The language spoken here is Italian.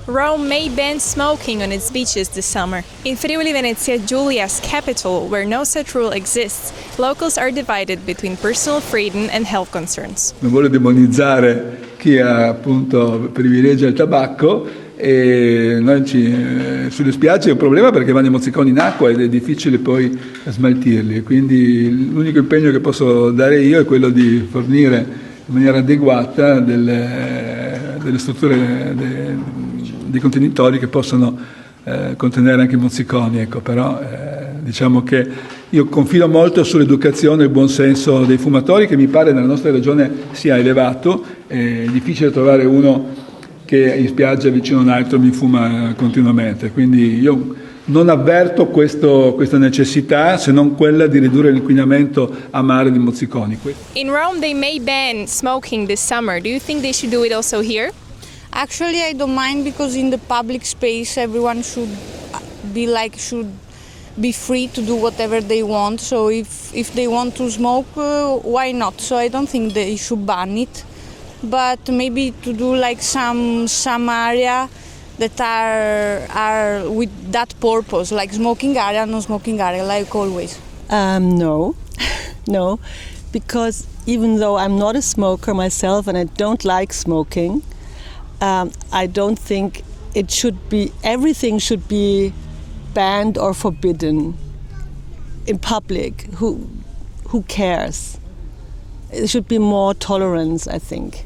Rome may ban smoking on its beaches this summer. In Friuli Venezia Giulia's capital, where no such rule exists, locals are divided between personal freedom and health concerns. Non vuole demonizzare chi appunto privilegia il tabacco e noi sulle spiagge è un problema perché vanno i mozziconi in acqua ed è difficile poi smaltirli, quindi l'unico impegno che posso dare io è quello di fornire in maniera adeguata delle strutture, dei contenitori che possono contenere anche i mozziconi, ecco, però diciamo che io confido molto sull'educazione e il buonsenso dei fumatori, che mi pare nella nostra regione sia elevato. È difficile trovare uno che in spiaggia vicino a un altro mi fuma continuamente, quindi io non avverto questa necessità, se non quella di ridurre l'inquinamento a mare di mozziconi. In Rome they may ban smoking this summer. Do you think they should do it also here? Actually, I don't mind, because in the public space everyone should be free to do whatever they want. So if they want to smoke, why not? So I don't think they should ban it, but maybe to do like some area that are with that purpose, like smoking area, non-smoking area, like always. No, no, because even though I'm not a smoker myself and I don't like smoking, I don't think everything should be banned or forbidden in public. Who cares? There should be more tolerance, I think.